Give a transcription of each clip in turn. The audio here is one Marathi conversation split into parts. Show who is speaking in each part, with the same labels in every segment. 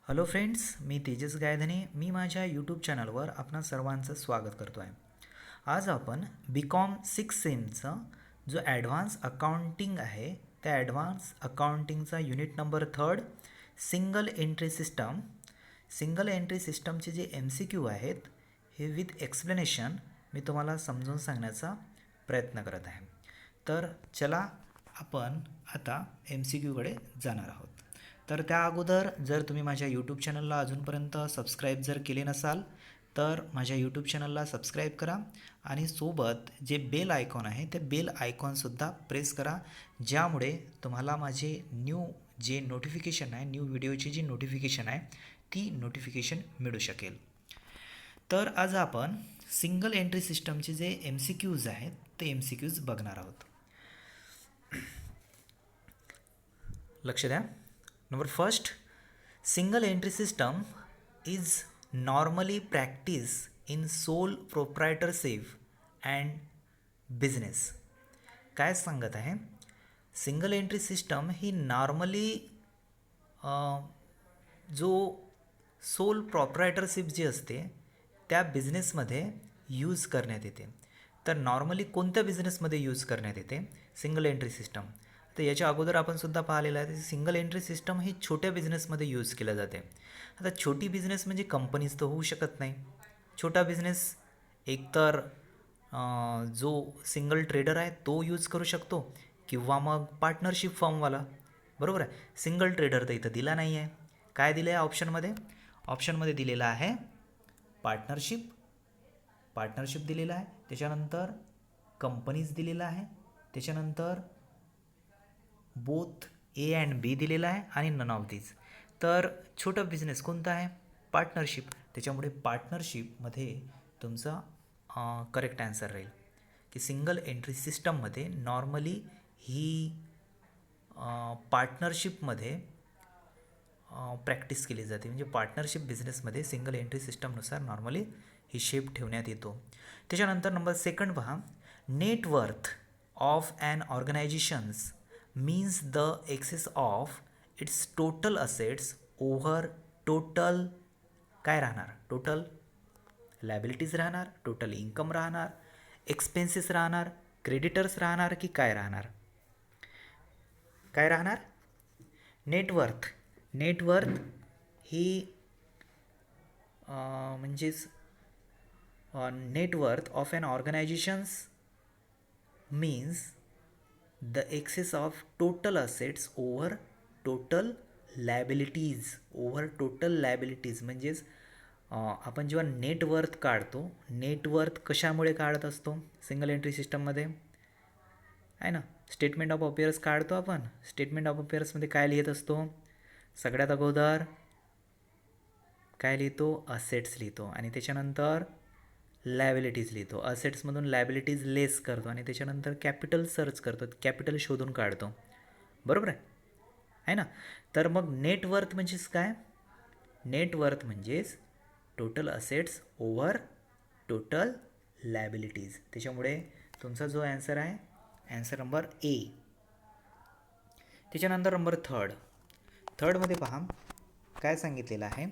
Speaker 1: हॅलो फ्रेंड्स, मी तेजस गायधने. मी माझ्या यूट्यूब चॅनलवर आपणा सर्वांचं स्वागत करतो आहे. आज आपण बी.कॉम 6 सेमचा जो ॲडव्हान्स अकाउंटिंग आहे त्या ॲडव्हान्स अकाउंटिंगचा युनिट नंबर 3 सिंगल एंट्री सिस्टमचे जे MCQ आहेत हे विथ एक्सप्लेनेशन मी तुम्हाला समजून सांगण्याचा प्रयत्न करत आहे. तर चला आपण आता MCQकडे जाणार आहोत. तर त्या अगोदर जर तुम्ही माझ्या यूट्यूब चॅनलला अजूनपर्यंत सबस्क्राईब जर केले नसाल तर माझ्या यूट्यूब चॅनलला सबस्क्राईब करा आणि सोबत जे बेल आयकॉन आहे ते बेल आयकॉनसुद्धा प्रेस करा, ज्यामुळे तुम्हाला माझे जे नोटिफिकेशन आहे, न्यू व्हिडिओची जी नोटिफिकेशन आहे ती नोटिफिकेशन मिळू शकेल. तर आज आपण सिंगल एंट्री सिस्टमचे जे MCQज आहेत ते MCQज बघणार आहोत. लक्ष द्या. Number first, single entry system is normally practiced in sole proprietorship and business. काय सांगत आहे? सिंगल एंट्री सिस्टम ही नॉर्मली जो सोल प्रॉपरायटरशिप जी असते त्या बिझनेसमध्ये यूज करण्यात येते. तर नॉर्मली कोणत्या बिझनेसमध्ये यूज करण्यात येते सिंगल एंट्री सिस्टम? तर याच्या अगोदर आपण सुद्धा पाहिलेलं आहे, सिंगल एंट्री सिस्टम ही छोट्या बिझनेसमध्ये यूज केलं जाते. आता छोटी बिझनेस म्हणजे कंपनीज तर होऊ शकत नाही. छोटा बिझनेस एकतर जो सिंगल ट्रेडर आहे तो यूज करू शकतो किंवा मग पार्टनरशिप फॉर्मवाला. बरोबर आहे. सिंगल ट्रेडर तर इथं दिला नाही आहे. काय दिलं आहे ऑप्शनमध्ये दिलेलं आहे पार्टनरशिप दिलेला आहे, त्याच्यानंतर कंपनीज दिलेला आहे, त्याच्यानंतर बोथ A अँड B दिलेला आहे आणि नन ऑफ दीज. तर छोटा बिझनेस कोणता आहे? पार्टनरशिप. त्याच्यामुळे पार्टनरशिपमध्ये तुमचा करेक्ट आन्सर राहील की सिंगल एंट्री सिस्टममध्ये नॉर्मली ही पार्टनरशिपमध्ये प्रॅक्टिस केली जाते. म्हणजे पार्टनरशिप बिझनेसमध्ये सिंगल एंट्री सिस्टमनुसार नॉर्मली हिशेब ठेवण्यात येतो. त्याच्यानंतर नंबर सेकंड पहा, net worth of an organisations means the excess of its total assets over total काय राहणार? टोटल लायबिलिटीज राहणार, टोटल इन्कम राहणार, एक्सपेन्सेस राहणार, क्रेडिटर्स राहणार की काय राहणार? काय राहणार? नेटवर्थ ही म्हणजेच net worth of an organisations means the excess of total assets over total liabilities. म्हणजेच आपण जेव्हा नेटवर्थ काढतो, नेटवर्थ कशामुळे काढत असतो सिंगल एंट्री सिस्टममध्ये? आहे ना, स्टेटमेंट ऑफ अफेअर्स काढतो आपण. स्टेटमेंट ऑफ अफेअर्समध्ये काय लिहित असतो? सगळ्यात अगोदर काय लिहितो? असेट्स लिहितो आणि त्याच्यानंतर लायबिलिटीज लिहितो. असेट्समधून लायबिलिटीज लेस करतो आणि त्याच्यानंतर कॅपिटल सर्च करतो, कॅपिटल शोधून काढतो. बरोबर आहे ना? तर मग नेटवर्थ म्हणजेच काय? नेटवर्थ म्हणजेच total assets over total liabilities. त्याच्यामुळे तुमचा जो ॲन्सर आहे ॲन्सर नंबर A. त्याच्यानंतर नंबर थर्डमध्ये पहा काय सांगितलेलं आहे.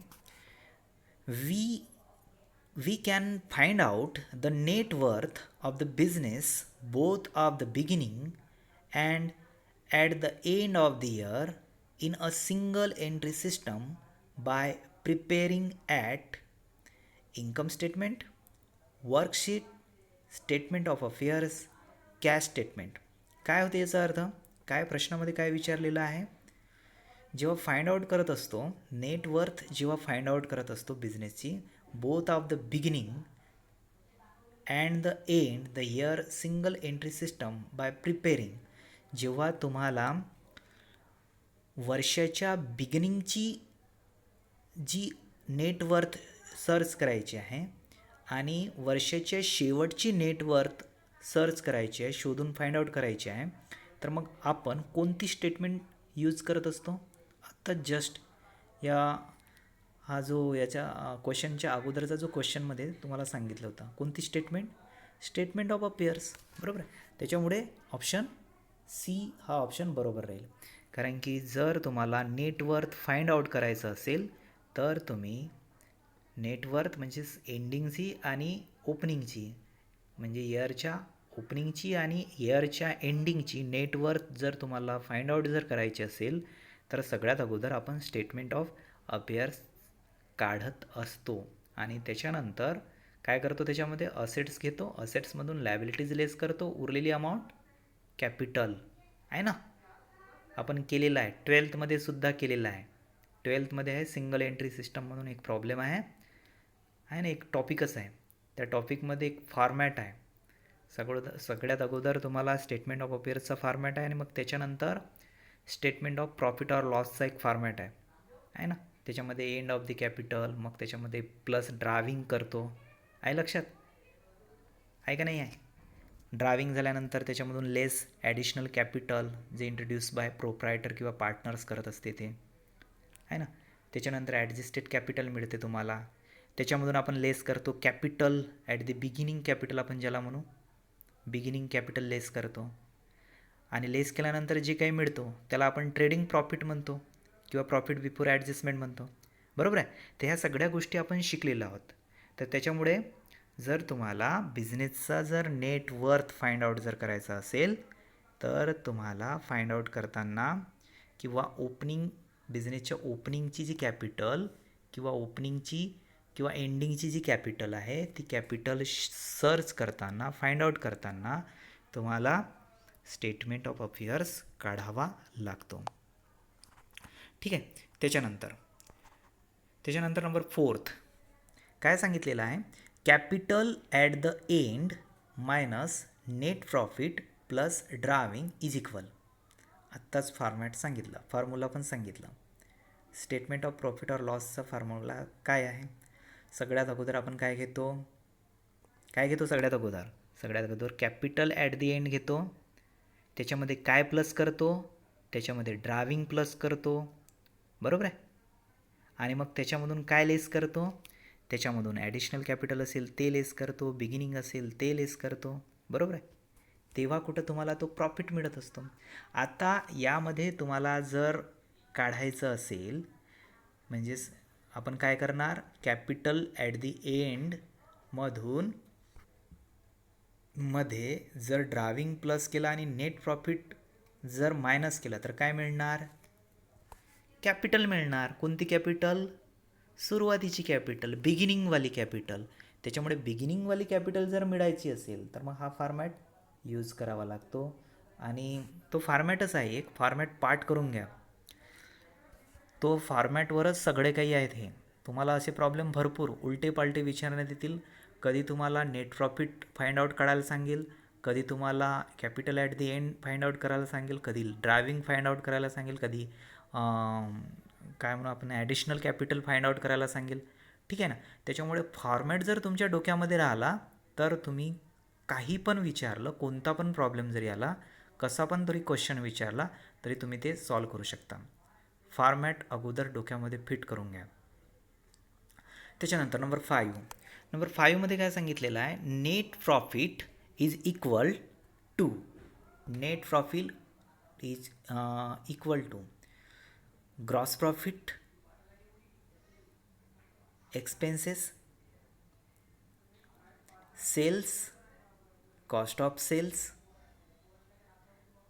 Speaker 1: We can find out the net worth of the business both of the beginning and at the end of the year in a single entry system by preparing at income statement, worksheet, statement of affairs, cash statement. काय होते याचा अर्थ? काय प्रश्नामध्ये काय विचारलेलं आहे? जेव्हा फाइंड आउट करत असतो नेटवर्थ, जेव्हा फाइंड आउट करत असतो बिझनेसची, both of the beginning and the end the year single entry system by preparing. जेव्हा तुम्हाला वर्षाच्या बिगिनिंगची जी नेटवर्थ सर्च करायची आहे आणि वर्षाच्या शेवटची नेटवर्थ सर्च करायची आहे, शोधून फाइंड आउट करायची आहे, तर मग आपण कोणती स्टेटमेंट यूज करत असतो? आत्ता जस्ट हा जो याच्या क्वेश्चनच्या अगोदरचा जो क्वेश्चनमध्ये तुम्हाला सांगितलं होतं, कोणती स्टेटमेंट ऑफ अफेअर्स. बरोबर आहे. त्याच्यामुळे ऑप्शन C हा ऑप्शन बरोबर राहील. कारण की जर तुम्हाला नेटवर्थ फाइंड आउट करायचं असेल तर तुम्ही नेटवर्थ म्हणजेच एंडिंगची आणि ओपनिंगची म्हणजे इयरच्या ओपनिंगची आणि इयरच्या एंडिंगची नेटवर्थ जर तुम्हाला फाइंड आउट जर करायची असेल तर सगळ्यात अगोदर आपण स्टेटमेंट ऑफ अफेअर्स काढत असतो आणि त्याच्यानंतर काय करतो त्याच्यामध्ये असेट्स घेतो, असेट्समधून लायबिलिटीज लेस करतो, उरलेली अमाऊंट कॅपिटल आहे ना, आपण केलेलं आहे. 12th सुद्धा केलेलं आहे. 12th आहे सिंगल एंट्री सिस्टम म्हणून एक प्रॉब्लेम आहे ना, एक टॉपिकच आहे. त्या टॉपिकमध्ये एक फॉर्मॅट आहे. सगळ्यात अगोदर तुम्हाला स्टेटमेंट ऑफ अफेअर्सचा फॉर्मॅट आहे आणि मग त्याच्यानंतर स्टेटमेंट ऑफ प्रॉफिट ऑर लॉसचा एक फॉर्मॅट आहे ना. त्याच्यामध्ये एंड ऑफ द कॅपिटल, मग त्याच्यामध्ये प्लस ड्रायव्हिंग करतो. आहे लक्षात? आहे का नाही आहे? ड्रायव्हिंग झाल्यानंतर त्याच्यामधून लेस ॲडिशनल कॅपिटल जे इंट्रोड्यूस बाय प्रोप्रायटर किंवा पार्टनर्स करत असते ते आहे ना. त्याच्यानंतर ॲडजस्टेड कॅपिटल मिळते तुम्हाला. त्याच्यामधून आपण लेस करतो capital at the beginning capital, आपण ज्याला म्हणू बिगिनिंग कॅपिटल लेस करतो. आणि लेस केल्यानंतर जे काही मिळतो त्याला आपण ट्रेडिंग प्रॉफिट म्हणतो किंवा प्रॉफिट बिफोर ॲडजस्टमेंट म्हणतो. बरोबर आहे? तर ह्या सगळ्या गोष्टी आपण शिकलेलो आहोत. तर त्याच्यामुळे जर तुम्हाला बिझनेसचा जर नेट वर्थ फाइंड आउट जर करायचा असेल तर तुम्हाला फाइंड आउट करताना किंवा ओपनिंग बिझनेसच्या ओपनिंगची जी कॅपिटल किंवा ओपनिंगची किंवा एंडिंगची जी कॅपिटल आहे ती कॅपिटल सर्च करताना फाइंड आउट करताना तुम्हाला स्टेटमेंट ऑफ अफेअर्स काढावा लागतो. ठीक आहे. त्याच्यानंतर नंबर 4 काय सांगितलेलं आहे? Capital at the end minus net profit plus driving is equal. आत्ताच फॉर्मॅट सांगितलं, फॉर्म्युला पण सांगितलं. स्टेटमेंट ऑफ प्रॉफिट ऑर लॉसचा फॉर्म्युला काय आहे? सगळ्यात अगोदर आपण काय घेतो सगळ्यात अगोदर कॅपिटल ॲट द एंड घेतो. त्याच्यामध्ये काय प्लस करतो? त्याच्यामध्ये ड्रायव्हिंग प्लस करतो. बरोबर आहे? आणि मग त्याच्यामधून काय लेस करतो? त्याच्यामधून ॲडिशनल कॅपिटल असेल ते लेस करतो, बिगिनिंग असेल ते लेस करतो. बरोबर आहे? तेव्हा कुठं तुम्हाला तो प्रॉफिट मिळत असतो. आता यामध्ये तुम्हाला जर काढायचं असेल म्हणजेच आपण काय करणार? कॅपिटल ॲट दी एंड मध्ये जर ड्रायव्हिंग प्लस केला आणि नेट प्रॉफिट जर मायनस केला तर काय मिळणार? कॅपिटल मिळणार. कोणती कॅपिटल? सुरुवातीची कॅपिटल, बिगिनिंगवाली कॅपिटल. त्याच्यामुळे बिगिनिंगवाली कॅपिटल जर मिळायची असेल तर मग हा फॉर्मॅट यूज करावा लागतो आणि तो फॉर्मॅटच आहे. एक फॉर्मॅट पार्ट करून घ्या. तो फॉर्मॅटवरच सगळे काही आहेत. हे तुम्हाला असे प्रॉब्लेम भरपूर उलटे पालटे विचारण्यात येतील. कधी तुम्हाला नेट प्रॉफिट फाइंड आउट करायला सांगेल, कधी तुम्हाला capital at the end find out करायला सांगेल, कधी ड्रायव्हिंग फाइंड आउट करायला सांगेल, कधी काय म्हणू आपण ॲडिशनल कॅपिटल फाइंड आउट करायला सांगेल. ठीक आहे ना. त्याच्यामुळे फॉर्मॅट जर तुमच्या डोक्यामध्ये राहिला तर तुम्ही काही पण विचारलं, कोणता पण प्रॉब्लेम जरी आला, कसा पण तरी क्वेश्चन विचारला तरी तुम्ही ते सॉल्व करू शकता. फॉर्मॅट अगोदर डोक्यामध्ये फिट करून घ्या. त्याच्यानंतर नंबर 5 काय सांगितलेलं आहे? Net profit is equal to gross profit, expenses, sales, cost of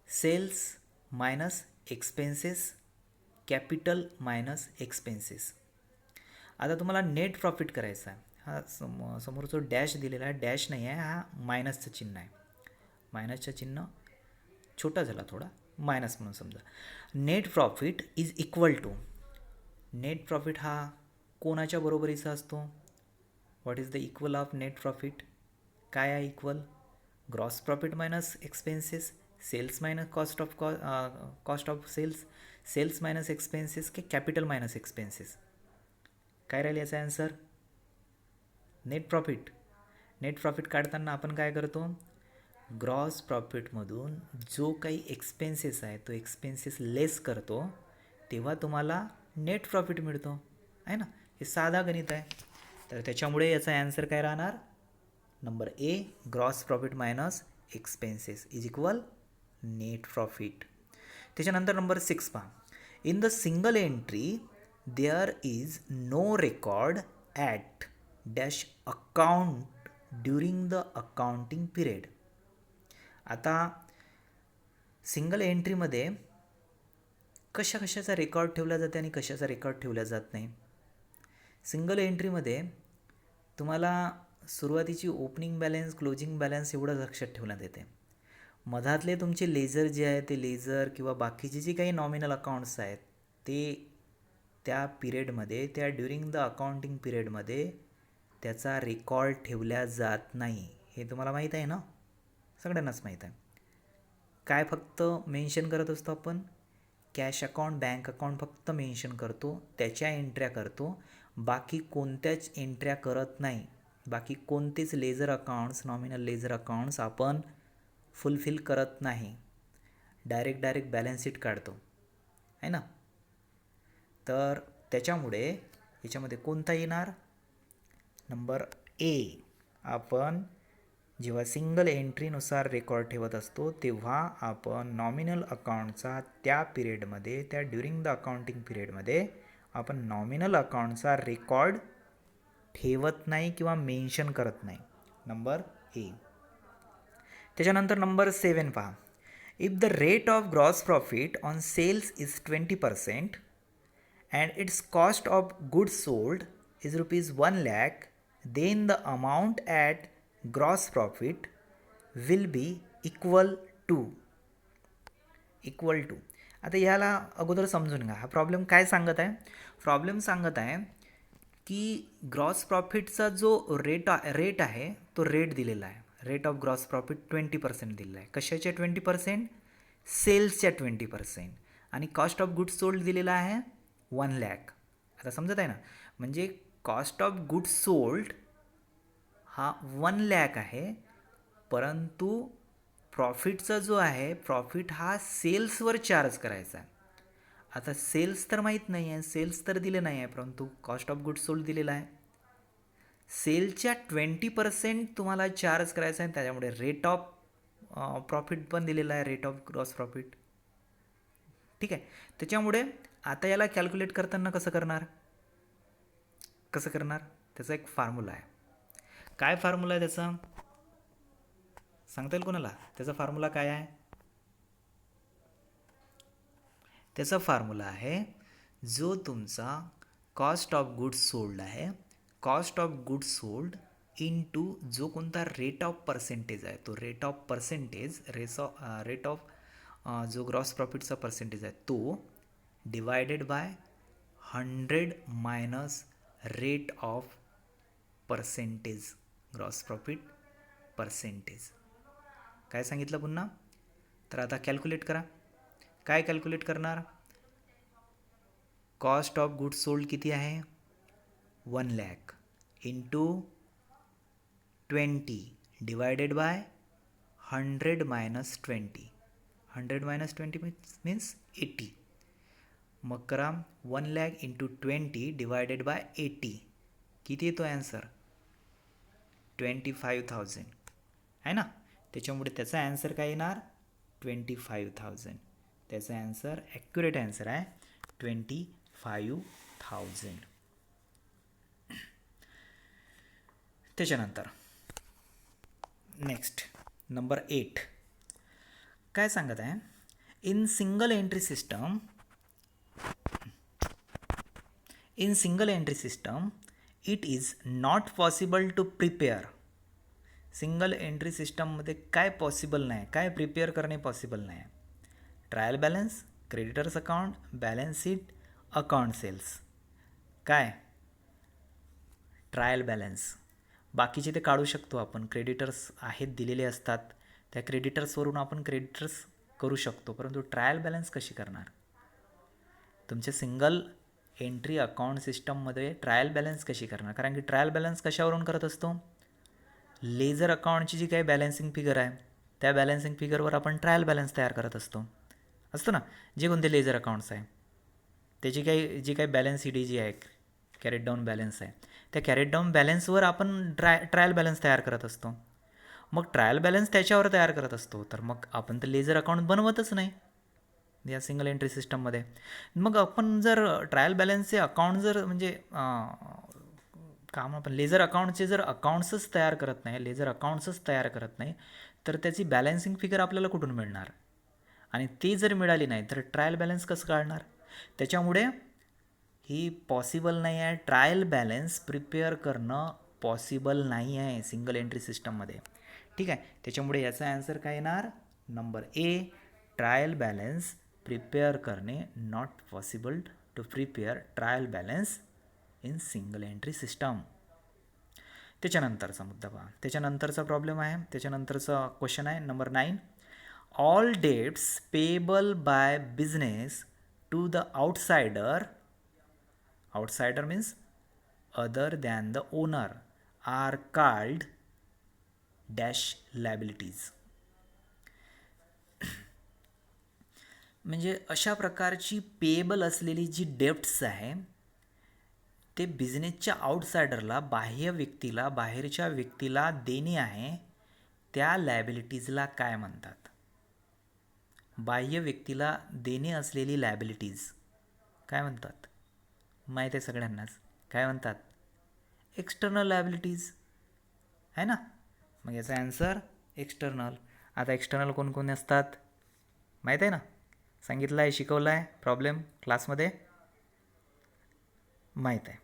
Speaker 1: sales minus expenses, capital minus expenses. आता तुम्हाला नेट प्रॉफिट करायचा आहे. हा समोर जो डॅश दिलेला आहे डॅश नाही आहे, हा मायनसचं चिन्ह आहे. मायनसचं चिन्ह छोटा झाला थोडा, मायनस म्हणून समजा. Net profit is equal to, net profit हा कोणाच्या बरोबरीचा असतो? What is the equal of net profit? काय आहे equal? Gross profit minus expenses, sales minus cost of sales minus expenses की कॅपिटल मायनस एक्सपेन्सेस? काय राहील याचा आन्सर? नेट प्रॉफिट काढताना आपण काय करतो? ग्रॉस प्रॉफिटमधून जो काही एक्सपेन्सेस आहे तो एक्सपेन्सेस लेस करतो, तेव्हा तुम्हाला नेट प्रॉफिट मिळतो आहे ना. हे साधा गणित आहे. तर त्याच्यामुळे याचा आन्सर काय राहणार? Number A, gross profit minus expenses is equal net profit. त्याच्यानंतर नंबर 6 पहा. In the single entry there is no record at dash account during the accounting period. आता सिंगल एंट्रीमध्ये कशाचा रेकॉर्ड ठेवला जाते आणि कशाचा रेकॉर्ड ठेवला जात नाही. सिंगल एंट्रीमध्ये तुम्हाला सुरुवातीची ओपनिंग बॅलन्स, क्लोजिंग बॅलन्स एवढं लक्षात ठेवण्यात येते. मधातले तुमचे लेझर जे आहे ते लेझर किंवा बाकीचे जे काही नॉमिनल अकाउंट्स आहेत ते त्या पिरियडमध्ये, त्या ड्युरिंग द अकाउंटिंग पिरियडमध्ये त्याचा रेकॉर्ड ठेवला जात नाही. हे तुम्हाला माहीत आहे ना, सगळ्यांनाच माहीत आहे. काय फक्त मेन्शन करत असतो आपण, कॅश अकाउंट, बँक अकाउंट फक्त मेन्शन करतो, त्याच्या एंट्र्या करतो, बाकी कोणत्याच एंट्र्या करत नाही. बाकी कोणतेच laser accounts, nominal laser accounts आपण फुलफिल करत नाही. डायरेक्ट बॅलन्स शीट काढतो आहे ना. तर त्याच्यामुळे याच्यामध्ये कोणता येणार, नंबर ए. आपण जेव्हा सिंगल एंट्रीनुसार रेकॉर्ड ठेवत असतो तेव्हा आपण नॉमिनल अकाउंटचा त्या पिरियडमध्ये, त्या ड्युरिंग द अकाउंटिंग पिरियडमध्ये आपण नॉमिनल अकाउंटचा रेकॉर्ड ठेवत नाही किंवा मेन्शन करत नाही. Number A. त्याच्यानंतर नंबर 7 पहा. If the rate of gross profit on sales is 20% and its cost of goods sold is rupees 1 lakh, then the amount at gross profit will be equal to. आता ह्याला अगोदर समजून घ्या. हा प्रॉब्लेम काय सांगत आहे. प्रॉब्लेम सांगत आहे की ग्रॉस प्रॉफिटचा जो रेट आहे तो रेट दिलेला आहे. रेट ऑफ ग्रॉस प्रॉफिट 20% दिलेला आहे. कशाच्या 20%, सेल्सच्या 20%. आणि कॉस्ट ऑफ गुड्स सोल्ड दिलेला आहे 1 lakh. आता समजत आहे ना, म्हणजे कॉस्ट ऑफ गुड्स सोल्ड हा 1 lakh आहे, परंतु प्रॉफिटचा जो आहे, प्रॉफिट हा सेल्सवर चार्ज करायचा आहे. आता सेल्स तर माहीत नाही आहे, सेल्स तर दिले नाही आहे, परंतु कॉस्ट ऑफ गुड्स सोल्ड दिलेला आहे. सेलच्या 20% तुम्हाला चार्ज करायचा आहे, त्याच्यामुळे रेट ऑफ प्रॉफिट पण दिलेला आहे, रेट ऑफ ग्रॉस प्रॉफिट. ठीक आहे. त्याच्यामुळे आता याला कॅल्क्युलेट करताना कसं करणार, त्याचा एक फॉर्म्युला आहे. काय फॉर्म्युला आहे त्याचा, सांगता येईल कोणाला. त्याचा फॉर्म्युला काय आहे, त्याचा फॉर्म्युला आहे जो तुमचा कॉस्ट ऑफ गुड्स सोल्ड आहे, cost of goods sold into जो कोणता रेट ऑफ पर्सेंटेज आहे, तो rate of percentage, rate of जो ग्रॉस प्रॉफिटचा पर्सेंटेज आहे तो divided by 100 minus rate of percentage, gross profit percentage. काय सांगितलं पुन्हा. तर आता कॅल्क्युलेट करा. काय कॅल्क्युलेट करणार, कॉस्ट ऑफ गुड्स सोल्ड किती आहे 1 lakh into 20 divided by 100 minus 20. 100 minus 20 means 80. मग करा 1 lakh इंटू 20 डिवायडेड बाय 80. किती येतो ॲन्सर, 25,000 आहे ना. त्याच्यामुळे त्याचा ॲन्सर काय येणार 25,000. त्याचा ॲन्सर, ॲक्युरेट ॲन्सर आहे 25,000. त्याच्यानंतर नेक्स्ट नंबर 8 काय सांगत आहे. In single entry system it is not possible to prepare. Single entry सिस्टममध्ये काय पॉसिबल नाही, काय प्रिपेअर करणे पॉसिबल नाही. Trial balance, creditors account, balance sheet, account sales. काय ट्रायल बॅलन्स, बाकीचे ते काढू शकतो आपण. क्रेडिटर्स आहेत दिलेले असतात, त्या क्रेडिटर्सवरून आपण क्रेडिटर्स करू शकतो, परंतु ट्रायल बॅलन्स कशी करणार. तुमच्या सिंगल एंट्री अकाउंट सिस्टममध्ये ट्रायल बॅलन्स कशी करणार, कारण की ट्रायल बॅलन्स कशावरून करत असतो, लेझर अकाउंटची जी काही बॅलन्सिंग फिगर आहे त्या बॅलन्सिंग फिगरवर आपण ट्रायल बॅलन्स तयार करत असतो ना. जे कोणते लेझर अकाउंट्स आहे त्याची जी काही बॅलन्स शीट जी आहे, कॅरेट डाऊन बॅलन्स आहे, त्या कॅरेट डाऊन बॅलन्सवर आपण ट्रायल बॅलन्स तयार करत असतो. मग ट्रायल बॅलन्स त्याच्यावर तयार करत असतो, तर मग आपण तर लेझर अकाउंट बनवतच नाही. या सिंगल एंट्री सिस्टममध्ये. मग आपण जर ट्रायल बॅलन्सचे अकाउंट जर म्हणजे काम आपण लेझर अकाउंटचे जर अकाउंट्सच तयार करत नाही, लेझर अकाउंट्सच तयार करत नाही, तर त्याची बॅलन्सिंग फिगर आपल्याला कुठून मिळणार? आणि ती जर मिळाली नाही तर ट्रायल बॅलन्स कसं काढणार? त्याच्यामुळे ही पॉसिबल नाही आहे. ट्रायल बॅलन्स प्रिपेअर करणं पॉसिबल नाही आहे सिंगल एंट्री सिस्टममध्ये. ठीक आहे, त्याच्यामुळे याचा ॲन्सर काय येणार? Number A, trial balance prepare करणे not possible to prepare trial balance in single entry system. त्याच्यानंतरचा मुद्दा पहा, त्याच्यानंतरचा प्रॉब्लेम आहे, त्याच्यानंतरचा क्वेश्चन आहे number 9. All debts payable by business to the outsider means other than the owner are called dash liabilities. म्हणजे अशा प्रकारची पेएबल असलेली जी डेप्ट्स आहे ते बिझनेसच्या आउटसाइडरला, बाह्य व्यक्तीला, बाहेरच्या व्यक्तीला देणे आहे, त्या लायबिलिटीजला काय म्हणतात? बाह्य व्यक्तीला देणे असलेली लायबिलिटीज काय म्हणतात? माहीत आहे सगळ्यांनाच. काय म्हणतात? एक्सटर्नल लायबिलिटीज आहे ना. मग याचा ॲन्सर एक्सटर्नल. आता एक्सटर्नल कोणकोण असतात माहीत आहे ना, सांगितलं आहे, शिकवलं आहे प्रॉब्लेम क्लासमध्ये, माहीत आहे.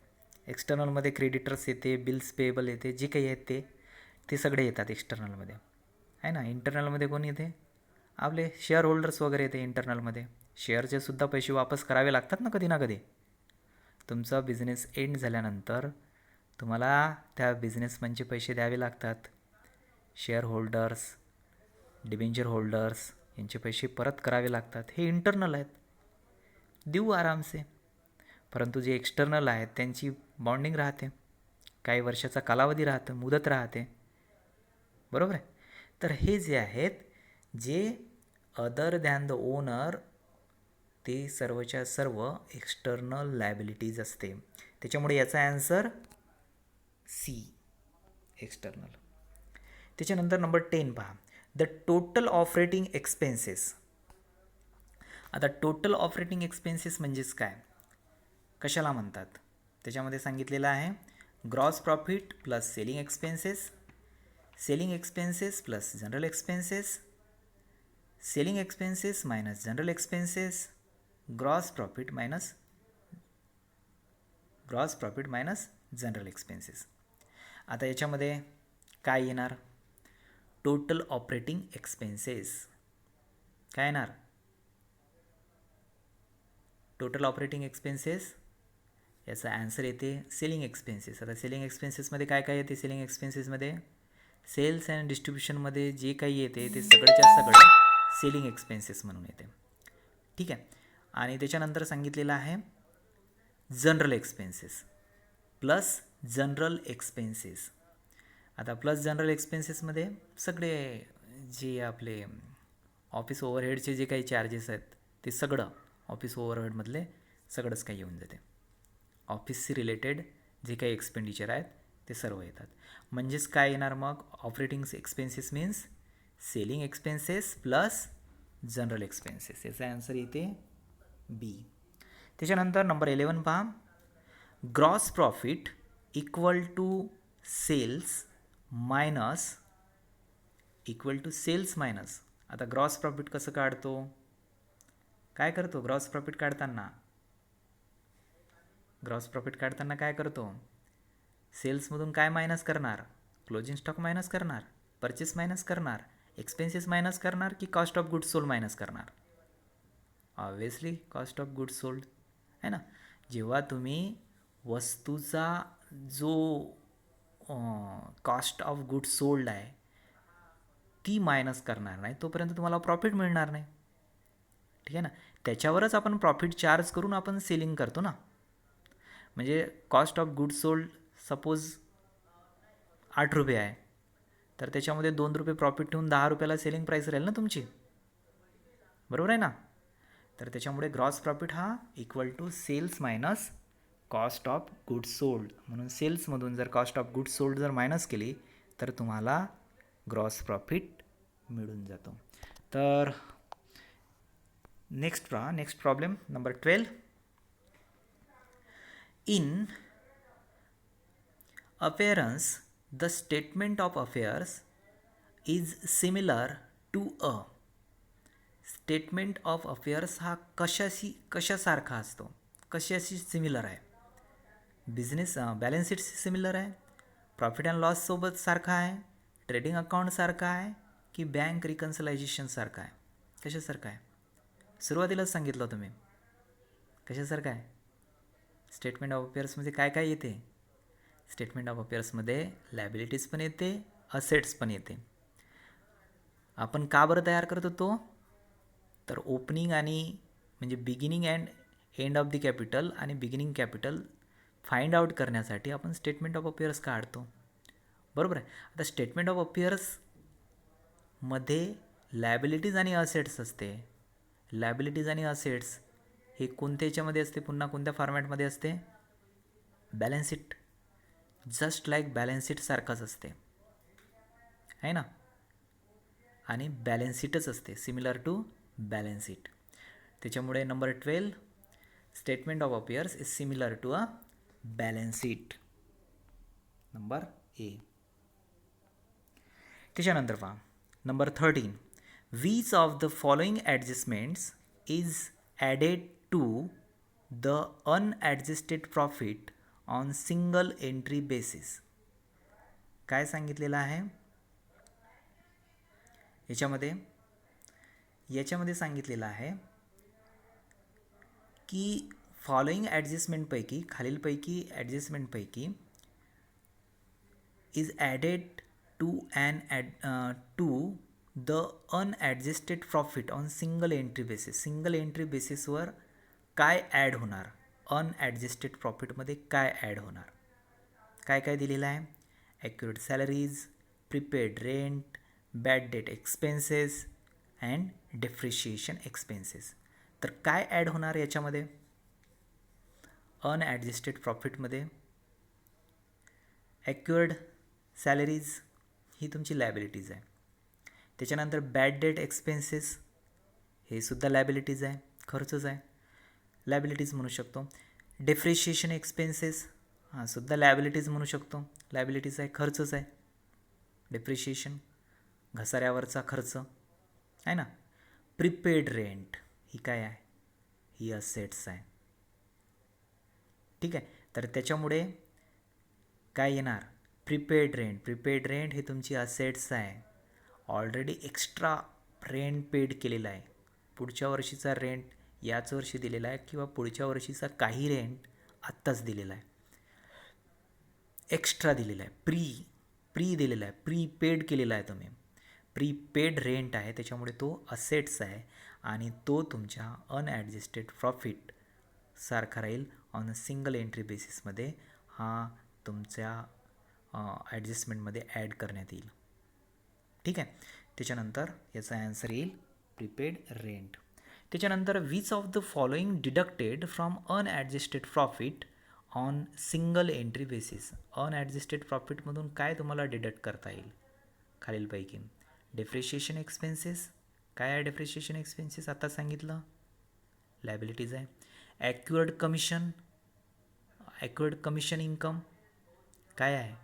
Speaker 1: एक्सटर्नलमध्ये क्रेडिटर्स येते, बिल्स पेएबल येते, जे काही आहेत ते सगळे येतात एक्सटर्नलमध्ये आहे ना. इंटरनलमध्ये कोण येते? आपले शेअर होल्डर्स वगैरे येते इंटरनलमध्ये. शेअरचे सुद्धा पैसे वापस करावे लागतात ना कधी ना कधी. तुमचा बिझनेस एंड झाल्यानंतर तुम्हाला त्या बिझनेसमॅनचे पैसे द्यावे लागतात. शेअर होल्डर्स, डिबेंचर होल्डर्स यांचे पैसे परत करावे लागतात. हे इंटरनल आहेत, देऊ आरामसे. परंतु जे एक्सटर्नल आहेत त्यांची बॉन्डिंग राहते, काही वर्षाचा कालावधी राहतं, मुदत राहते, बरोबर आहे. तर हे जे आहेत, जे अदर दॅन द ओनर, ते सर्वच्या सर्व एक्सटर्नल लायबिलिटीज असते. त्याच्यामुळे याचा ॲन्सर सी, एक्सटर्नल. त्याच्यानंतर नंबर 10 पहा, द टोटल ऑपरेटिंग एक्सपेन्सेस. आता टोटल ऑपरेटिंग एक्सपेन्सेस म्हणजेच काय, कशाला म्हणतात? त्याच्यामध्ये सांगितलेलं आहे gross profit plus selling expenses, selling expenses plus general expenses, selling expenses minus general expenses, gross profit minus general expenses. आता याच्यामध्ये काय येणार? टोटल ऑपरेटिंग एक्सपेन्सेस काय येणार? टोटल ऑपरेटिंग एक्सपेन्सेस याचा ॲन्सर येते सेलिंग एक्सपेन्सेस. आता सेलिंग एक्सपेन्सेसमध्ये काय काय येते? सेलिंग एक्सपेन्सेसमध्ये सेल्स अँड डिस्ट्रीब्युशनमध्ये जे काही येते ते सगळंच्या सगळं सेलिंग एक्सपेन्सेस म्हणून येते. ठीक आहे. आणि त्याच्यानंतर सांगितलेलं आहे general expenses plus general expenses. आता प्लस जनरल एक्सपेन्सेसमध्ये सगळे जे आपले ऑफिस ओव्हरहेडचे जे काही चार्जेस आहेत ते सगळं, ऑफिस ओव्हरहेडमधले सगळंच काही येऊन जाते. ऑफिसशी रिलेटेड जे काही एक्सपेंडिचर आहेत ते सर्व येतात. म्हणजेच काय येणार मग? Operating expenses means selling expenses plus general expenses. याचा ॲन्सर येते बी. त्याच्यानंतर नंबर 11 पहा, gross profit equal to sales minus आता ग्रॉस प्रॉफिट कसं काढतो? काय करतो ग्रॉस प्रॉफिट काढताना? काय करतो? सेल्समधून काय मायनस करणार? क्लोजिंग स्टॉक मायनस करणार, परचेस मायनस करणार, एक्सपेन्सेस मायनस करणार की cost of goods sold minus करणार? Obviously cost of goods sold आहे ना. जेव्हा तुम्ही वस्तूचा जो कॉस्ट ऑफ गुड्स सोल्ड आहे ती मायनस करणार नाही तोपर्यंत तुम्हाला प्रॉफिट मिळणार नाही. ठीक आहे ना. त्याच्यावरच आपण प्रॉफिट चार्ज करून आपण सेलिंग करतो ना. म्हणजे cost of goods sold suppose 8 रुपये आहे, तर त्याच्यामध्ये 2 रुपये प्रॉफिट ठेवून 10 रुपयाला सेलिंग प्राईस राहील ना तुमची, बरोबर आहे ना. तर त्याच्यामुळे ग्रॉस प्रॉफिट हा equal to sales minus cost of goods sold. म्हणून सेल्समधून जर कॉस्ट ऑफ गुड्स सोल्ड जर मायनस केली तर तुम्हाला ग्रॉस प्रॉफिट मिळून जातो. तर next problem number 12. In appearance, the statement of affairs is similar to a. Statement of affairs हा कशासारखा असतो, कशाशी सिमिलर आहे? बिझनेस बॅलन्स शीटशी सिमिलर आहे, प्रॉफिट अँड लॉस सोबत सारखा आहे, ट्रेडिंग अकाउंट सारखा आहे की बँक रिकन्सलायझेशन सारखा आहे? कशासारखा आहे? सुरुवातीलाच सांगितलं तुम्ही कशासारखं आहे. स्टेटमेंट ऑफ अफेअर्समध्ये काय काय येते? स्टेटमेंट ऑफ अफेअर्समध्ये लायबिलिटीज पण येते, असेट्स पण येते. आपण का बरं तयार करतो तो? तर ओपनिंग आणि म्हणजे beginning and end of the capital आणि बिगिनिंग कॅपिटल फाइंड आउट करण्यासाठी आपण स्टेटमेंट ऑफ अफेअर्स काढतो, बरोबर आहे. आता स्टेटमेंट ऑफ अफेअर्समध्ये लायबिलिटीज आणि असेट्स असते. लायबिलिटीज आणि असेट्स हे कोणत्या याच्यामध्ये असते, पुन्हा कोणत्या फॉर्मॅटमध्ये असते? Balance sheet. Just like balance sheet सारखाच असते आहे ना, आणि बॅलन्स शीटच असते, सिमिलर टू बॅलन्स शीट. त्याच्यामुळे number 12 statement of affairs is similar to a balance sheet. Number A. त्याच्यानंतर पहा number 13. Which of the following adjustments is added to the unadjusted profit on single entry basis? काय सांगितलेलं आहे याच्यामध्ये सांगितलेलं आहे की फॉलोइंग ॲडजस्टमेंटपैकी खालीलपैकी ॲडजस्टमेंटपैकी is added to the unadjusted profit on single entry basis. Single entry बेसिसवर काय ॲड होणार? अनॲडजस्टेड प्रॉफिटमध्ये काय ॲड होणार? काय काय दिलेलं आहे? Accurate salaries, prepaid rent, bad debt expenses and depreciation expenses. तर काय ॲड होणार याच्यामध्ये? अनॲडजस्टेड प्रॉफिटमध्ये ॲक्युअर्ड सॅलरीज ही तुमची लायबिलिटीज आहे. त्याच्यानंतर बॅड डेट एक्सपेन्सेस हे सुद्धा लायबिलिटीज आहे, खर्चच आहे, लायबिलिटीज म्हणू शकतो. डेप्रिशिएशन एक्सपेन्सेस हां सुद्धा लायबिलिटीज म्हणू शकतो, लायबिलिटीज आहे, खर्चच आहे. डेप्रिशिएशन घसाऱ्यावरचा खर्च आहे ना. प्रीपेड रेंट ही काय आहे? ही असेट्स आहे, ठीक आहे. तर त्याच्यामुळे काय येणार? प्रीपेड रेंट हे तुमची असेट्स आहे. ऑलरेडी एक्स्ट्रा रेंट पेड केलेला आहे. पुढच्या वर्षीचा रेंट याच वर्षी दिलेला आहे किंवा पुढच्या वर्षीचा काही रेंट आत्ताच दिलेला आहे, एक्स्ट्रा दिलेला आहे, प्री दिलेला आहे, प्रीपेड केलेला आहे तुम्ही. प्रीपेड रेंट आहे, त्याच्यामुळे तो असेट्स आहे आणि तो तुमच्या अनॲडजस्टेड प्रॉफिट सारखा राहील ऑन अ सिंगल एंट्री बेसिसमध्ये. हा तुमच्या ॲडजस्टमेंटमध्ये ॲड करण्यात येईल, ठीक आहे. त्याच्यानंतर याचा ॲन्सर येईल प्रीपेड रेंट. त्याच्यानंतर which of the following deducted from unadjusted profit on single entry basis? Unadjusted प्रॉफिटमधून काय तुम्हाला डिडक्ट करता येईल खालीलपैकी? Depreciation expenses. काय आहे डेप्रिशिएशन एक्सपेन्सेस? आता सांगितलं, लायबिलिटीज आहे. ॲक्युअर्ड कमिशन इन्कम काय आहे?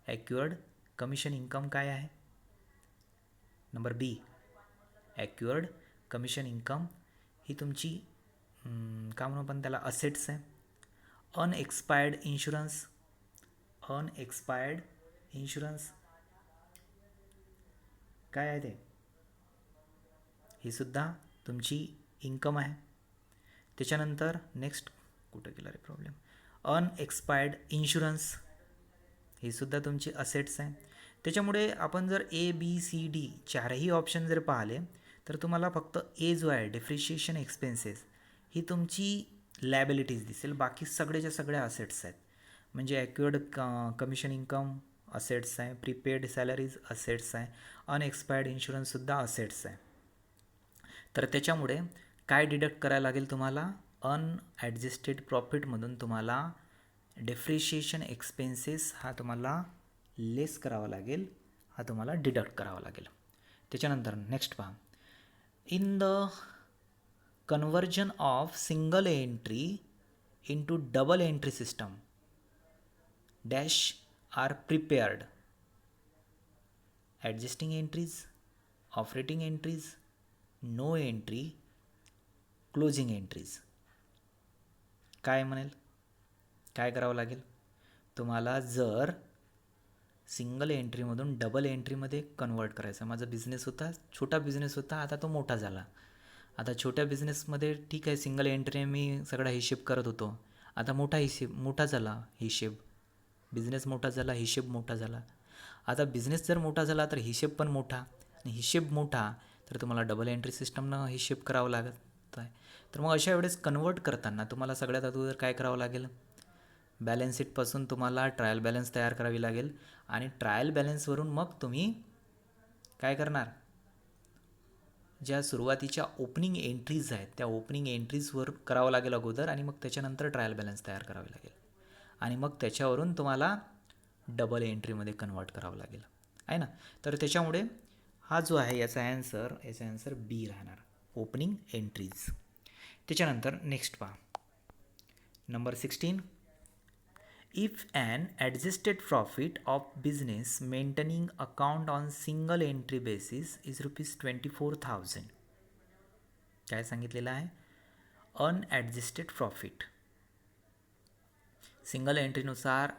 Speaker 1: ॲक्युअर्ड कमिशन इन्कम काय आहे? नंबर बी. ॲक्युअर्ड कमिशन इन्कम ही तुमची का म्हणून पण त्याला असेट्स आहे. अनएक्सपायर्ड इन्शुरन्स काय आहे ते? ही सुद्धा तुमची इन्कम आहे. त्याच्यानंतर नेक्स्ट कुठं गेला रे प्रॉब्लेम? अनएक्सपायर्ड इन्शुरन्स ही सुद्धा तुमची असेट्स आहे. त्याच्यामुळे आपण जर ABCD चारही ऑप्शन जर पाहिले तर तुम्हाला फक्त ए जो आहे डेप्रिशिएशन एक्सपेन्सेस ही तुमची लायबिलिटीज दिसेल, बाकी सगळेच्या सगळ्या असेट्स आहेत. म्हणजे ॲक्युअर्ड कमिशन इन्कम असेट्स आहे, प्रीपेड सॅलरीज असेट्स आहे, अनएक्सपायर्ड इन्शुरन्ससुद्धा असेट्स आहे. तर त्याच्यामुळे काय डिडक्ट करायला लागेल तुम्हाला? अनॲडजस्टेड प्रॉफिटमधून तुम्हाला डेप्रिशिएशन एक्सपेन्सेस हा तुम्हाला लेस करावा लागेल, हा तुम्हाला डिडक्ट करावा लागेल. त्याच्यानंतर नेक्स्ट पहा, in the conversion of single entry into double entry system dash are prepared adjusting entries, operating entries, no entry, closing entries. काय म्हणेल, काय करावं लागेल तुम्हाला? जर सिंगल एंट्रीमधून डबल एंट्रीमध्ये कन्वर्ट करायचं. माझा बिझनेस होता, छोटा बिझनेस होता, आता तो मोठा झाला. आता छोट्या बिझनेसमध्ये ठीक आहे, सिंगल एंट्री मी सगळा हिशेब करत होतो. आता मोठा झाला हिशेब, बिझनेस मोठा झाला, हिशेब मोठा झाला. आता बिझनेस जर मोठा झाला तर हिशेब पण मोठा, आणि हिशेब मोठा तर तुम्हाला डबल एंट्री सिस्टमनं हिशेब करावं लागत आहे. तर मग अशा वेळेस कन्वर्ट करताना तुम्हाला सगळ्यात अगोदर काय करावं लागेल? बॅलन्स शीटपासून तुम्हाला ट्रायल बॅलन्स तयार करावी लागेल, आणि ट्रायल बॅलन्सवरून मग तुम्ही काय करणार? ज्या सुरुवातीच्या ओपनिंग एंट्रीज आहेत त्या ओपनिंग एंट्रीजवर करावं लागेल अगोदर, आणि मग त्याच्यानंतर ट्रायल बॅलन्स तयार करावे लागेल, आणि मग त्याच्यावरून तुम्हाला डबल एंट्रीमध्ये कन्वर्ट करावं लागेल, आहे ना. तर त्याच्यामुळे हा जो आहे याचा ॲन्सर बी राहणार, ओपनिंग एंट्रीज. त्याच्यानंतर नेक्स्ट पहा, number 16. If an adjusted profit of business maintaining account on single entry basis is ₹24,000. काय सांगितलेलं आहे? अनॲडजस्टेड प्रॉफिट सिंगल एंट्रीनुसार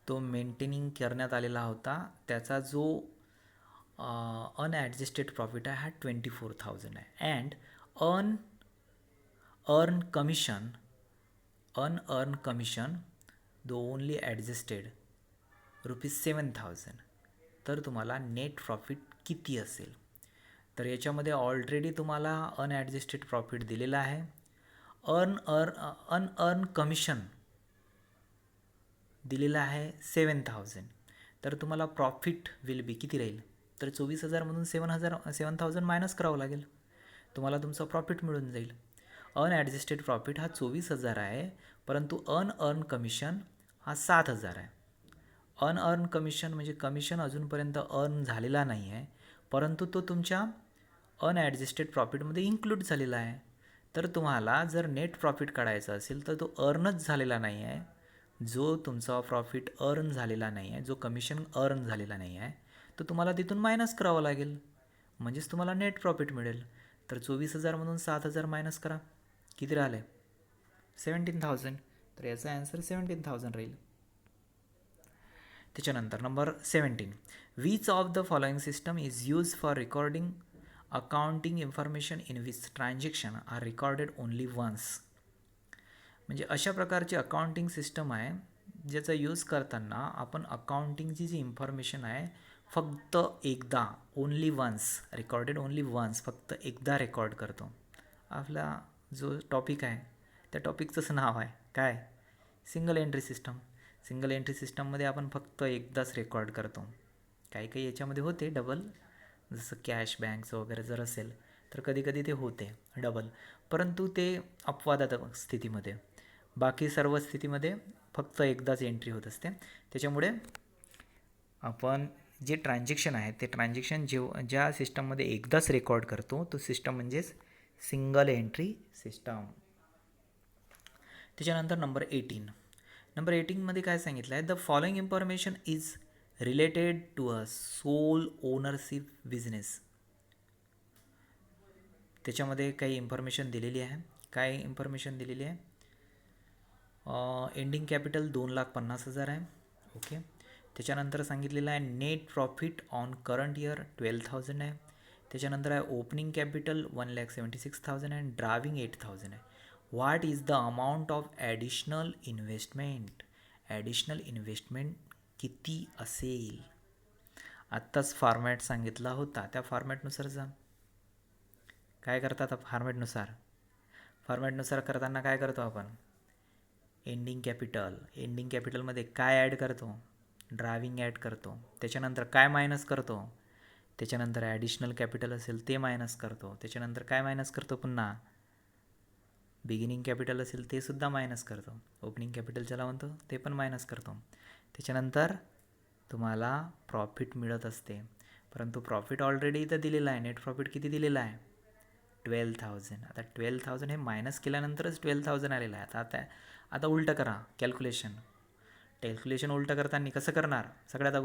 Speaker 1: तो मेंटेनिंग करण्यात आलेला होता, त्याचा जो अनॲडजस्टेड प्रॉफिट आहे हा 24,000 आहे. And unearned commission though only adjusted ₹7,000. तर तुम्हाला नेट प्रॉफिट किती असेल? तर याच्यामध्ये ऑलरेडी तुम्हाला अनॲडजस्टेड प्रॉफिट दिलेला आहे. अनअर्न कमिशन दिलेलं आहे 7,000. तर तुम्हाला प्रॉफिट विल बी किती राहील? तर 24,000मधून 7,000 मायनस करावं लागेल, तुम्हाला तुमचं प्रॉफिट मिळून जाईल. अनॲडजस्टेड प्रॉफिट हा 24,000 आहे, परंतु अनअर्न कमिशन हा 7,000 आहे. अनअर्न कमिशन म्हणजे कमिशन अजूनपर्यंत अर्न झालेला नाही आहे, परंतु तो तुमच्या अनॲडजस्टेड प्रॉफिटमध्ये इन्क्लूड झालेला आहे. तर तुम्हाला जर नेट प्रॉफिट काढायचा असेल तर तो अर्नच झालेला नाही आहे. जो तुमचा प्रॉफिट अर्न झालेला नाही आहे, जो कमिशन अर्न झालेला नाही आहे, तो तुम्हाला तिथून मायनस करावं लागेल, म्हणजेच तुम्हाला नेट प्रॉफिट मिळेल. तर 24,000मधून 7,000 मायनस करा, किती राहिले? 17,000. तर याचा ॲन्सर 17,000 राहील. त्याच्यानंतर number 17. Which of the following system is use for recording accounting information in which transaction are recorded only once. म्हणजे अशा प्रकारची अकाउंटिंग सिस्टम आहे ज्याचा यूज करताना आपण अकाउंटिंगची जी इन्फॉर्मेशन आहे फक्त एकदा, only once, recorded only once, फक्त एकदा रेकॉर्ड करतो. आपला जो टॉपिक आहे त्या टॉपिकचंच नाव आहे काय? Single entry system. Single entry सिस्टममध्ये आपण फक्त एकदाच रेकॉर्ड करतो. काही याच्यामध्ये होते डबल, जसं कॅश बँकचं वगैरे जर असेल तर कधी कधी ते होते डबल, परंतु ते अपवादात्मक स्थितीमध्ये, बाकी सर्व स्थितीमध्ये फक्त एकदाच एंट्री होत असते. त्याच्यामुळे आपण जे ट्रान्झॅक्शन आहे ते ट्रान्झॅक्शन ज्या सिस्टममध्ये एकदाच रेकॉर्ड करतो तो सिस्टम म्हणजेच सिंगल एंट्री सिस्टम. त्याच्यानंतर नंबर 18मध्ये काय सांगितलं आहे? The following information is related to a sole ownership business. त्याच्यामध्ये काही इन्फॉर्मेशन दिलेली आहे. काय इन्फॉर्मेशन दिलेली आहे? एंडिंग कॅपिटल 2,50,000 आहे. ओके. त्याच्यानंतर सांगितलेलं आहे net profit on current year 12,000 आहे. त्याच्यानंतर आहे ओपनिंग कॅपिटल 1,76,000 आहे, ड्रायव्हिंग 8,000 आहे. What is the amount of additional investment? Additional investment किती असेल? आत्ताच फॉर्मॅट सांगितला होता, त्या फॉर्मॅटनुसार जा. काय करतात फॉर्मॅटनुसार करताना काय करतो आपण? एंडिंग कॅपिटलमध्ये काय ॲड करतो? ड्रायव्हिंग ॲड करतो. त्याच्यानंतर काय मायनस करतो? त्याच्यानंतर ॲडिशनल कॅपिटल असेल ते मायनस करतो. त्याच्यानंतर काय मायनस करतो? पुन्हा बिगिनिंग कॅपिटल असेल ते सुद्धा मायनस करतो. ओपनिंग कॅपिटल ज्याला म्हणतो ते पण मायनस करतो. त्याच्यानंतर तुम्हाला प्रॉफिट मिळत असते. परंतु प्रॉफिट ऑलरेडी इथं दिलेला आहे. नेट प्रॉफिट किती दिलेला आहे? 12,000. आता 12,000 हे मायनस केल्यानंतरच 12,000 आलेलं आहे. आता उलटं करा कॅल्क्युलेशन उलटं करताना कसं करणार? सगळ्यात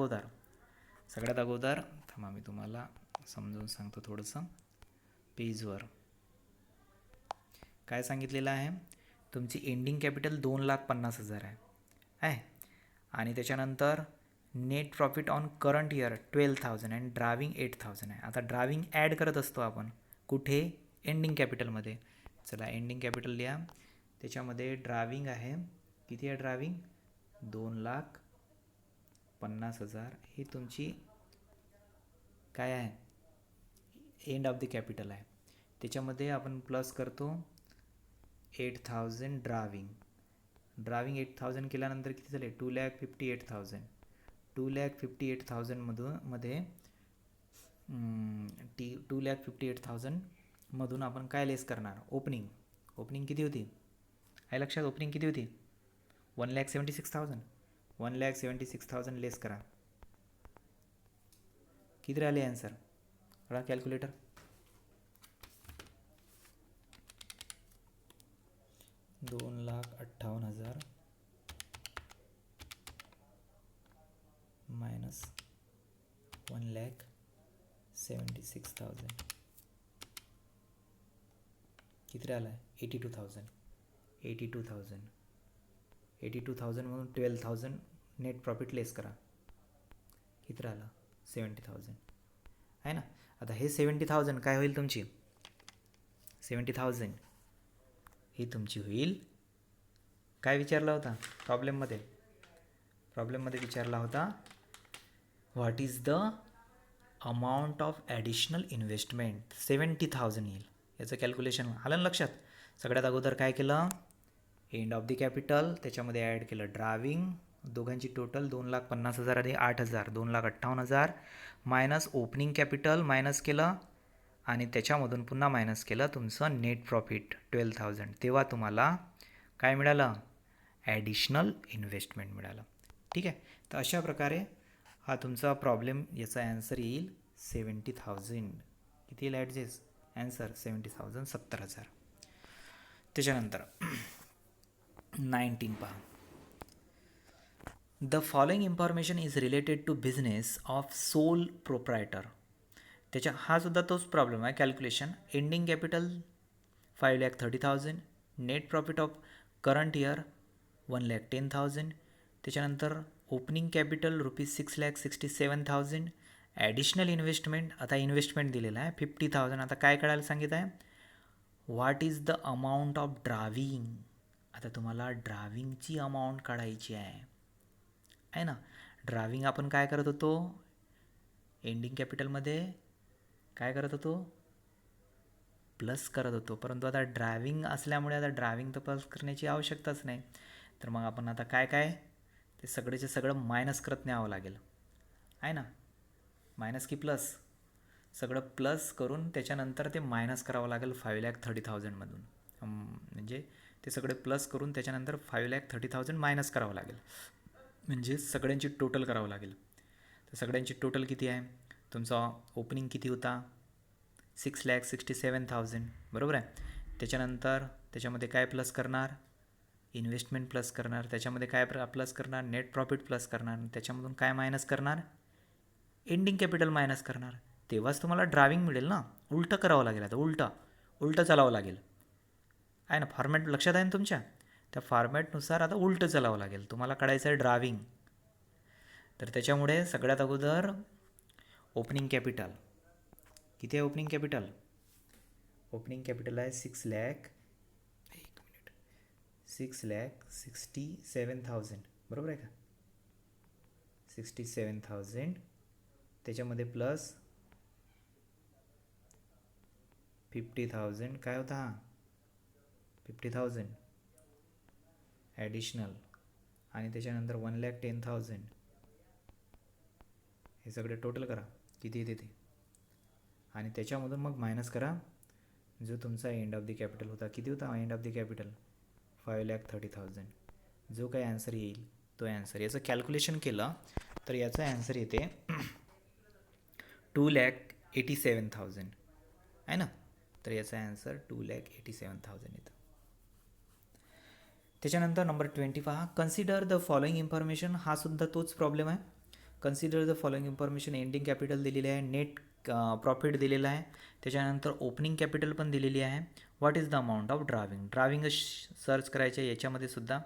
Speaker 1: अगोदर थांबा, मी तुम्हाला समजून सांगतो थोडंसं. पेजवर काय सांगितलेलं आहे? तुमची एंडिंग कॅपिटल 2,50,000 आहे आणि त्याच्यानंतर net profit on current year 12,000 आणि ड्रायविंग 8,000 आहे. आता ड्रायविंग ॲड करत असतो आपण कुठे? एंडिंग कॅपिटलमध्ये. चला एंडिंग कॅपिटल लिहा. त्याच्यामध्ये ड्रायविंग आहे. किती आहे ड्रायविंग? 2,50,000. ही तुमची काय आहे? एंड ऑफ द कॅपिटल आहे. त्याच्यामध्ये आपण प्लस करतो 8,000 ड्रायविंग 8,000 केल्यानंतर किती झाले? 2,58,000. 2,58,000 मध्ये 2,58,000 मधून आपण काय लेस करणार? ओपनिंग किती होती? आहे लक्षात? ओपनिंग किती होती? 1,76,000. 1,76,000 लेस करा. किती राहिले आन्सर? बघा कॅल्क्युलेटर. 2,58,000 मायनस 1,76,000 किती राहिला आहे? 82,000. 82,000 म्हणून 12,000 नेट प्रॉफिट लेस करा. किती राहिला? 70,000 आहे ना. आता हे 70,000 काय होईल तुमची? 70,000 ही तुमची होईल. काय विचारला होता प्रॉब्लेममध्ये विचारला होता, what is the amount of additional investment? 70,000 येईल. याचं कॅल्क्युलेशन आलं ना लक्षात? सगळ्यात अगोदर काय केलं? एंड ऑफ द कॅपिटल, त्याच्यामध्ये ॲड केलं ड्रायविंग. दोघांची टोटल 2,50,000 आधी 8,000, 2,58,000 मायनस ओपनिंग कॅपिटल मायनस केलं आणि त्याच्यामधून पुन्हा मायनस केलं तुमचं नेट प्रॉफिट 12,000. तेव्हा तुम्हाला काय मिळालं? ॲडिशनल इन्व्हेस्टमेंट मिळालं. ठीक आहे. तर अशा प्रकारे हा तुमचा प्रॉब्लेम, याचा ॲन्सर येईल 70,000. किती येईल ॲडजेस्ट? ॲन्सर 70,000, 70,000. त्याच्यानंतर 19 पहा. The following information is related to business of sole proprietor. हा सुद्धा तोच प्रॉब्लेम आहे. Calculation ending capital 5,30,000, net profit of current year 1,10,000, त्याच्यानंतर ओपनिंग कॅपिटल ₹6,67,000, ॲडिशनल इन्व्हेस्टमेंट, आता इन्व्हेस्टमेंट दिलेलं आहे 50,000. आता काय करायला सांगितलं आहे? What is the amount of driving. आता तुम्हाला ड्रायविंगची अमाऊंट काढायची आहे ना. ड्रायविंग आपण काय करत होतो? एंडिंग कॅपिटलमध्ये काय करत होतो? प्लस करत होतो. परंतु आता ड्रायविंग असल्यामुळे आता ड्रायविंग तर प्लस करण्याची आवश्यकताच नाही. तर मग आपण आता काय ते सगळेचे सगळं मायनस करत न्यावं लागेल आहे ना. मायनस की प्लस? सगळं प्लस करून त्याच्यानंतर ते मायनस करावं लागेल 5,30,000 मधून. म्हणजे ते सगळे प्लस करून त्याच्यानंतर 5,30,000 मायनस करावं लागेल. म्हणजे सगळ्यांची टोटल करावं लागेल. तर सगळ्यांची टोटल किती आहे? तुमचा ओपनिंग किती होता? 6,67,000 बरोबर आहे. त्याच्यानंतर त्याच्यामध्ये काय प्लस करणार? इन्व्हेस्टमेंट प्लस करणार. त्याच्यामध्ये काय प्लस करणार? नेट प्रॉफिट प्लस करणार. त्याच्यामधून काय मायनस करणार? एंडिंग कॅपिटल मायनस करणार. तेव्हाच तुम्हाला ड्रायविंग मिळेल ना. उलटं करावं लागेल. आता उलटं चालावं लागेल आहे ना. फॉर्मॅट लक्षात आहे ना तुमच्या? त्या फॉर्मॅटनुसार आता उलटं चालावं लागेल. तुम्हाला काढायचं आहे ड्रायविंग. तर त्याच्यामुळे सगळ्यात अगोदर ओपनिंग कॅपिटल किती आहे? ओपनिंग कॅपिटल आहे 6,67,000 बरोबर आहे का? 67,000 त्याच्यामध्ये प्लस 50,000 काय होता? 50,000 ॲडिशनल आणि त्याच्यानंतर 1,10,000. हे सगळे टोटल करा किती येते ते आणि त्याच्यामधून मग मायनस करा जो तुमचा एंड ऑफ द कॅपिटल होता. किती होता एंड ऑफ द कॅपिटल? 5,30,000. जो काही ॲन्सर येईल तो ॲन्सर. याचं कॅल्क्युलेशन केलं तर याचा ॲन्सर येते 2,87,000 आहे ना. तर याचा ॲन्सर 2,87,000 येतं. त्याच्यानंतर नंबर 20 पहा, कन्सिडर द फॉलोइंग इन्फॉर्मेशन. हा सुद्धा तोच प्रॉब्लेम आहे. Consider the following information. Ending capital दिलेली आहे, नेट प्रॉफिट दिलेला आहे, त्याच्यानंतर ओपनिंग कॅपिटल पण दिलेली आहे. What is the amount of driving. Driving search करायचं आहे याच्यामध्ये सुद्धा.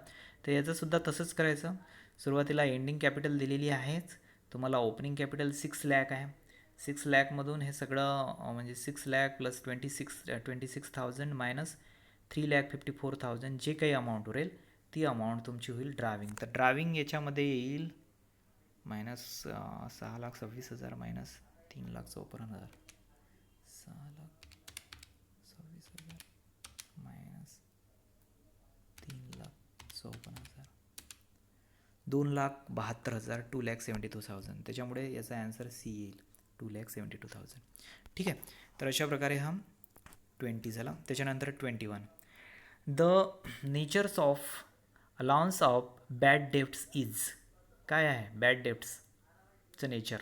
Speaker 1: तर याचंसुद्धा तसंच करायचं. सुरुवातीला एंडिंग कॅपिटल दिलेली आहेच, तुम्हाला ओपनिंग कॅपिटल 6 लाख आहे. 6 लाखमधून हे सगळं म्हणजे 6 लाख प्लस 26,000 मायनस 3,54,000 जे काही अमाऊंट उरेल ती अमाऊंट तुमची होईल ड्रायव्हिंग. तर ड्रायव्हिंग याच्यामध्ये येईल मायनस 6,26,000 मायनस 3,54,000, 6,26,000 मायनस 3,54,000, 2,72,000, 2,72,000. त्याच्यामुळे याचा ॲन्सर सी येईल, 2,72,000. ठीक आहे. तर अशा प्रकारे हा 20 झाला. त्याच्यानंतर 21, the natures of allowance of bad debts is. काय आहे बॅड डेब्ट्सचं नेचर?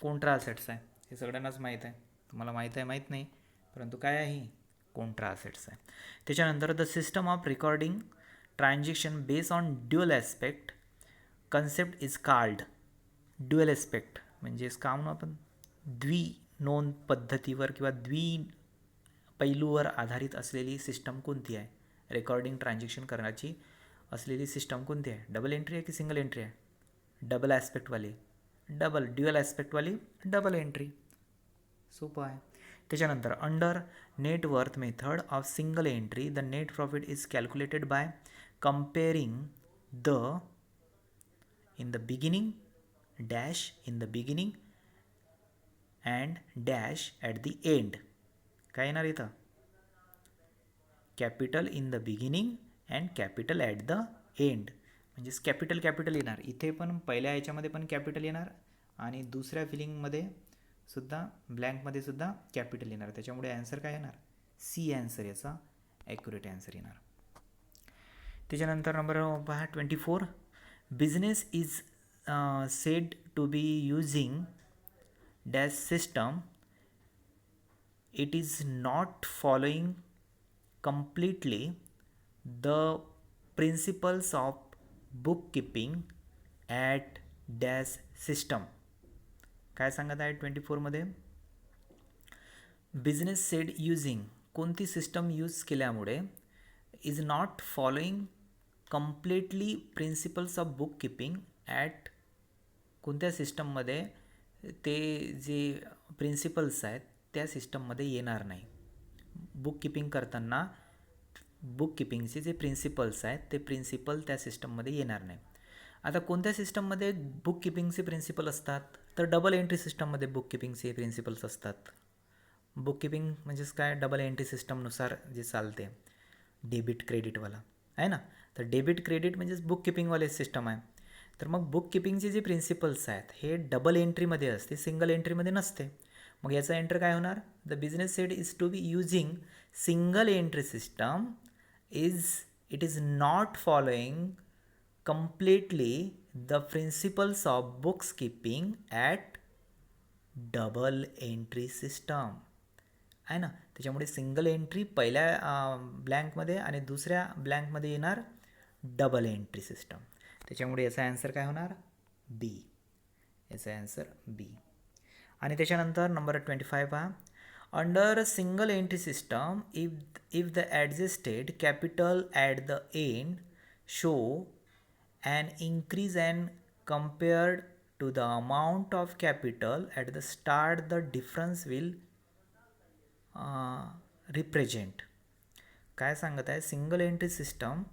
Speaker 1: कॉन्ट्रा असेट्स आहे. हे सगळ्यांनाच माहीत आहे. तुम्हाला माहीत आहे माहीत नाही, परंतु काय आहे ही कॉन्ट्रा असेट्स आहे. त्याच्यानंतर the system of recording transaction based on dual aspect concept is called. Dual aspect म्हणजेच का म्हणून आपण द्विनोंद पद्धतीवर किंवा पैलूवर आधारित असलेली सिस्टम कोणती आहे? रेकॉर्डिंग ट्रान्झॅक्शन करण्याची असलेली सिस्टम कोणती आहे? डबल एंट्री आहे की सिंगल एंट्री आहे? डबल ॲस्पेक्टवाली, ड्युअल ॲस्पेक्टवाली डबल एंट्री. सोपं आहे. त्याच्यानंतर under net worth method of single entry the net profit is calculated by comparing the in the beginning dash in the beginning and dash at the end. काय येणार इथं? Capital in the beginning and capital at the end. म्हणजेच कॅपिटल येणार. इथे पण पहिल्या याच्यामध्ये पण कॅपिटल येणार आणि दुसऱ्या फिलिंगमध्ये सुद्धा ब्लँकमध्ये सुद्धा कॅपिटल येणार. त्याच्यामुळे ॲन्सर काय येणार? सी ॲन्सर याचा ॲक्युरेट ॲन्सर येणार. त्याच्यानंतर नंबर पहा 24, business is said to be using dash system it is not following completely the principles of bookkeeping at dash system. काय सांगत आहे 24मध्ये? बिझनेस सेड यूजिंग, कोणती सिस्टम यूज केल्यामुळे is not following completely principles of book keeping at, कोणत्या सिस्टममध्ये ते जे प्रिन्सिपल्स आहेत त्या सिस्टममध्ये येणार नाही. बुक किपिंग करताना बुक किपिंगचे जे प्रिन्सिपल्स आहेत ते प्रिन्सिपल त्या सिस्टममध्ये येणार नाही. आता कोणत्या सिस्टममध्ये बुक किपिंगचे प्रिन्सिपल असतात? तर डबल एंट्री सिस्टममध्ये बुक किपिंगचे प्रिन्सिपल्स असतात. बुक किपिंग म्हणजेच काय? डबल एंट्री सिस्टमनुसार जे चालते, डेबिट क्रेडिटवाला आहे ना. तर डेबिट क्रेडिट म्हणजेच बुक किपिंगवाले सिस्टम आहे. तर मग बुक किपिंगचे जे प्रिन्सिपल्स आहेत हे डबल एंट्रीमध्ये असते, सिंगल एंट्रीमध्ये नसते. मग याचा एंटर काय होणार? The business said is to be using single entry system it is not following completely the principles of books keeping at double entry system आहे ना. त्याच्यामुळे सिंगल एंट्री पहिल्या ब्लँकमध्ये आणि दुसऱ्या ब्लँकमध्ये येणार डबल एंट्री सिस्टम. त्याच्यामुळे याचा ॲन्सर काय होणार? बी. याचा ॲन्सर बी. आणि त्याच्यानंतर नंबर 25 पहा, under single entry system if the adjusted capital at the end show an increase and compared to the amount of capital at the start the difference will represent. काय सांगत आहे? Single entry system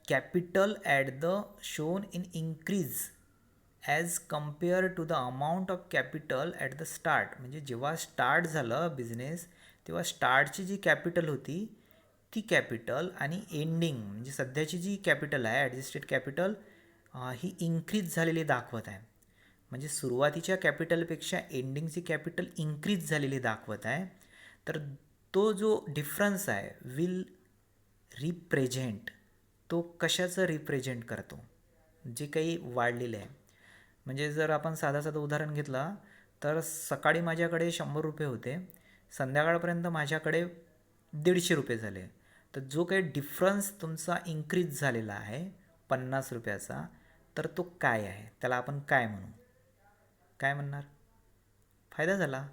Speaker 1: capital at the shown in increase as compare to the amount of capital at the start. म्हणजे जेव्हा स्टार्ट झालं बिझनेस तेव्हा स्टार्टची जी कॅपिटल होती ती कॅपिटल आणि एंडिंग म्हणजे सध्याची जी कॅपिटल आहे ॲडजस्टेड कॅपिटल ही इन्क्रीज झालेली दाखवत आहे. म्हणजे सुरुवातीच्या कॅपिटलपेक्षा एंडिंगची कॅपिटल इन्क्रीज झालेली दाखवत आहे. तर तो जो डिफरन्स आहे विल रिप्रेझेंट, तो कशाचं रिप्रेझेंट करतो? जे काही वाढलेलं आहे. म्हणजे जर आपण साधं उदाहरण घेतला तर सकाळी माझ्याकडे 100 रुपये होते, संध्याकाळपर्यंत माझ्याकडे 150 रुपये झाले. तर जो काही डिफरन्स तुमचा इन्क्रीज झालेला आहे 50 रुपयाचा, तर तो काय आहे, त्याला आपण काय म्हणू, काय म्हणणार? फायदा झाला.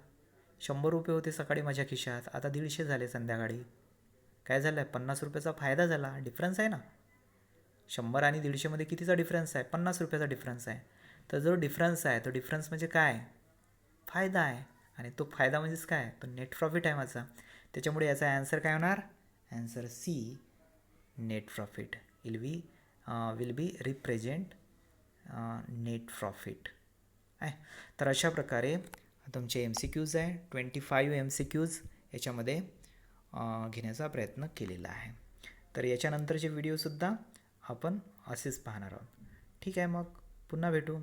Speaker 1: 100 रुपये होते सकाळी माझ्या खिशात, आता 150 झाले संध्याकाळी. काय झालं आहे? 50 रुपयाचा फायदा झाला. डिफरन्स आहे ना. 100 आणि 150मध्ये कितीचा डिफरन्स आहे? 50 रुपयाचा डिफरन्स आहे. तर जो डिफरन्स आहे तो डिफरन्स म्हणजे काय? फायदा आहे. आणि तो फायदा म्हणजेच काय? तो नेट प्रॉफिट आहे माझा. त्याच्यामुळे याचा ॲन्सर काय होणार? Answer C, net profit will be represent net profit आहे. तर अशा प्रकारे तुमचे MCQs आहे, 25 MCQs याच्यामध्ये घेण्याचा प्रयत्न केलेला आहे. तर याच्यानंतरचे व्हिडिओसुद्धा आपण असेच पाहणार आहोत. ठीक आहे, मग पुन्हा भेटू.